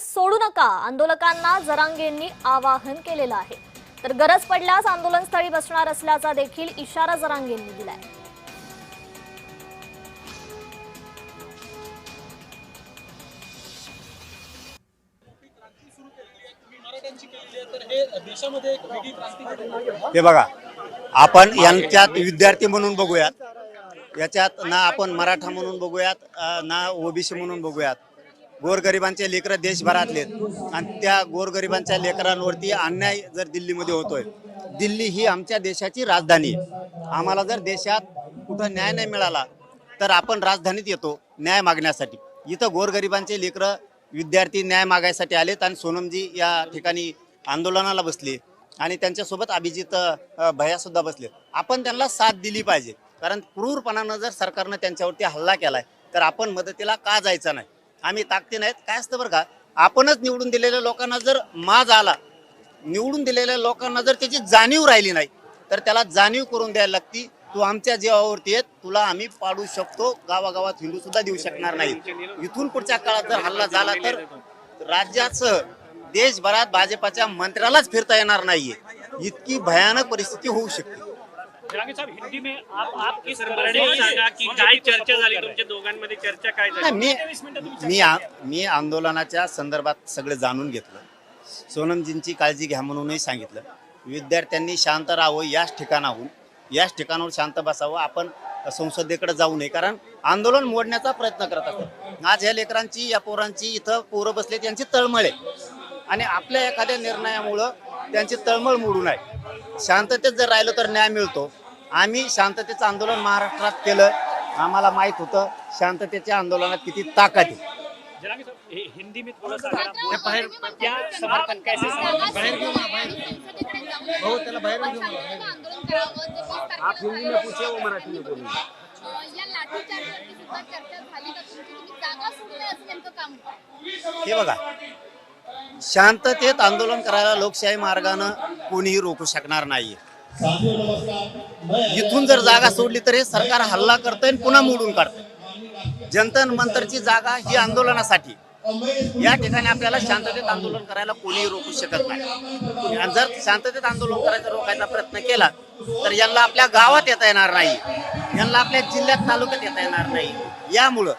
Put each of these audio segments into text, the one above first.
सोडू नका, आंदोलकांना जरांगेंनी आवाहन केलेलं आहे। तर गरज पडल्यास आंदोलनस्थळी बसणार असल्याचा देखील इशारा जरांगेंनी दिलाय। हे बघा, आपण यांच्यात विद्यार्थी म्हणून बघूयात, याच्यात ना आपण मराठा म्हणून बघूयात, ना ओबीसी म्हणून बघूयात। गोरगरिबांचे लेकर देशभरातले आणि त्या गोरगरिबांच्या लेकरांवरती अन्याय जर दिल्लीमध्ये होतोय, दिल्ली ही आमच्या देशाची राजधानी आहे। आम्हाला जर देशात कुठं न्याय नाही मिळाला तर आपण राजधानीत येतो न्याय मागण्यासाठी। इथं गोरगरिबांचे लेकर विद्यार्थी न्याय मागायसाठी आलेत आणि सोनमजी या ठिकाणी आंदोलनाला बसले आणि त्यांच्यासोबत अभिजित भैया सुद्धा बसले। आपण त्यांना साथ दिली पाहिजे, कारण क्रूरपणानं जर सरकारनं त्यांच्यावरती हल्ला केलाय तर आपण मदतीला का जायचं नाही। आम्ही ताकदी नाहीत, काय असतं बरं का, आपणच निवडून दिलेल्या लोकांना जर माज आला, निवडून दिलेल्या लोकांना जर त्याची जाणीव राहिली नाही तर त्याला जाणीव करून द्यायला लागती। तू आमच्या जीवावरती येत, तुला आम्ही पाडू शकतो, गावागावात हिंदू सुद्धा देऊ शकणार नाही। इथून पुढच्या काळात जर हल्ला झाला तर राज्याचं देशभरात भाजपाच्या मंत्र्यालाच फिरता येणार नाहीये, इतकी भयानक परिस्थिती होऊ शकते। साहब, हिंदी में आप किस सांगा की काय चर्चा झाली तुमच्या दोघांमध्ये, चर्चा काय झाली? मी आंदोलनाच्या संदर्भात सगळं जाणून घेतलं, सोनमजींची काळजी घ्या म्हणूनही सांगितलं। विद्यार्थ्यांनी शांत राहावं, याच ठिकाणावर शांत बसावं, आपण संसदेकडे जाऊ नये, कारण आंदोलन मोडण्याचा प्रयत्न करत असतात। आज ह्या लेकरांची, या पोरांची, इथं पोरं बसले त्यांची तळमळ आहे आणि आपल्या एखाद्या निर्णयामुळं त्यांची तळमळ मोडू नये। शांततेत जर राहिलो तर न्याय मिळतो। आम्ही शांततेचं आंदोलन महाराष्ट्रात केलं, आम्हाला माहित होतं शांततेच्या आंदोलनात किती ताकद आहे। हिंदी में थोड़ा सा क्या समर्थन, कैसे समर्थन? आप हिंदी में पूछे, वो मराठी में बोलिए। हे बघा, शांततेत आंदोलन करायला लोकशाही मार्गानं कोणीही रोखू शकणार नाहीये। इथून जर जागा सोडली तर हे सरकार हल्ला करतंय आणि पुन्हा मोडून काढतंय। जंतर मंतरची जागा ही आंदोलनासाठी, या ठिकाणी आपल्याला शांततेत आंदोलन करायला कोणीही रोखू शकत नाही। आणि जर शांततेत आंदोलन करायचा रोखायचा प्रयत्न केला तर यांना आपल्या गावात येता येणार नाही, यांना आपल्या जिल्ह्यात, तालुक्यात येता येणार नाही। यामुळं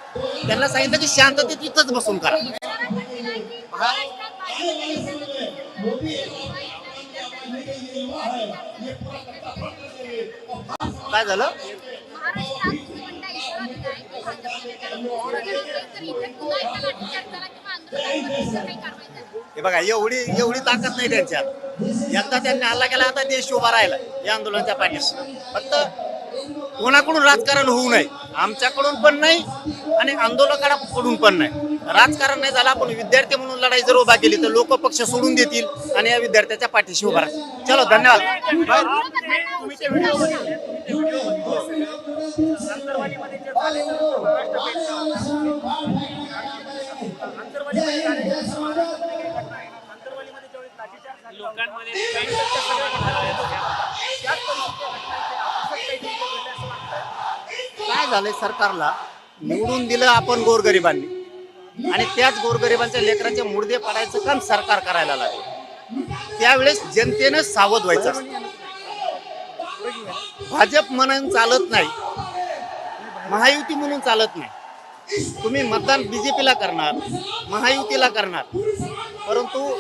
त्यांना सांगितलं की शांततेत इथंच बसून करा। काय झालं? हे बघा, एवढी ताकद नाही त्यांच्यात। एकदा त्यांनी हल्ला केला, आता देश उभा राहिला या आंदोलनाच्या पाठीशी। फक्त कोणाकडून राजकारण होऊ नये, आमच्याकडून पण नाही आणि आंदोलकांकडून पण नाही। राजकारण नाही झालं, आपण विद्यार्थी म्हणून लढाई जर उभा केली तर लोक पक्ष सोडून देतील आणि या विद्यार्थ्याच्या पाठीशी उभा राहतील। चलो, धन्यवाद। काय झालंय, सरकारला निवडून दिलं आपण गोरगरिबांनी आणि त्याच गोरगरिबांच्या लेकरांचे मुर्दे पाडायचं काम सरकार करायला लागलं। त्यावेळेस जनतेनं सावध व्हायचं असतं। भाजप म्हणून चालत नाही, महायुती म्हणून चालत नाही। तुम्ही मतदान बीजेपीला करणार, महायुतीला करणार, परंतु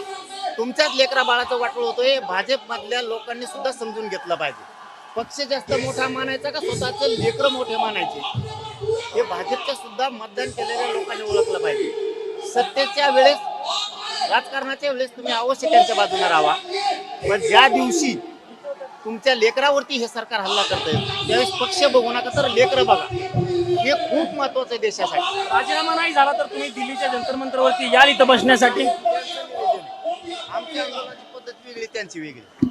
तुमच्याच लेकरा बाळाचं वाटोळ होतोय। भाजप मधल्या लोकांनी सुद्धा समजून घेतलं पाहिजे। पक्ष जास्त मोठा मानायचा का स्वतःचे लेकर मोठे मानायचे, हे भाजपच्या सुद्धा मतदान केलेल्या लोकांनी ओळखलं पाहिजे। सत्तेच्या वेळेस, राजकारणाच्या वेळेस तुम्ही अवश्य त्यांच्या बाजूने राहा, पण ज्या दिवशी तुमच्या लेकरावरती हे सरकार हल्ला करतंय त्यावेळेस पक्ष बघू नका, तर लेकर बघा। हे खूप महत्वाचं आहे देशासाठी। राजीनामा नाही झाला तर तुम्ही दिल्लीच्या जंतर मंतरवरती याल इथं बसण्यासाठी? आमच्या आंदोलनाची पद्धत वेगळी, त्यांची वेगळी।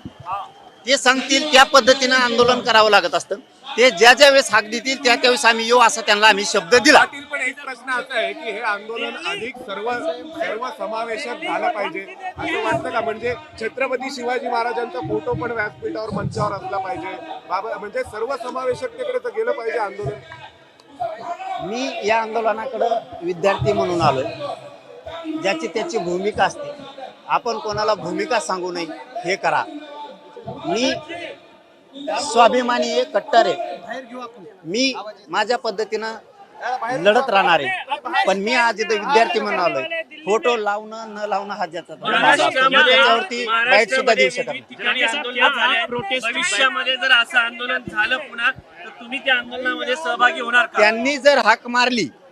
ते सांगतील त्या पद्धतीनं आंदोलन करावं लागत असतं। ते ज्या वेळेस हाक देतील त्या त्यावेळेस आम्ही येऊ, असा त्यांना आम्ही शब्द दिला। पण एक प्रश्न असा आहे की हे आंदोलन अधिक सर्व समावेशक झालं पाहिजे असं वाटतं का? म्हणजे छत्रपती शिवाजी महाराजांचा फोटो पण व्यासपीठावर, मंचावर असला पाहिजे, म्हणजे सर्व समावेशकतेकडे तर गेलं पाहिजे आंदोलन। मी या आंदोलनाकडे विद्यार्थी म्हणून आलोय, ज्याची त्याची भूमिका असते. आपण कोणाला भूमिका सांगू नये, हे करा. मी स्वाभिमानी आहे, कट्टर आहे. मी माझ्या पद्धतीनं लढत राहणार आहे. पण मी आज इथं विद्यार्थी म्हणून आलोय. फोटो लावणं न लावणं हा ज्याचा त्याच्यावरती बाईट सुद्धा देऊ शकत नाही. ठिकाणी आंदोलन झालंय. भविष्यामध्ये जर असं आंदोलन झालं पुन्हा तर तुम्ही त्या आंदोलनामध्ये सहभागी होणार का? त्यांनी जर हाक मारली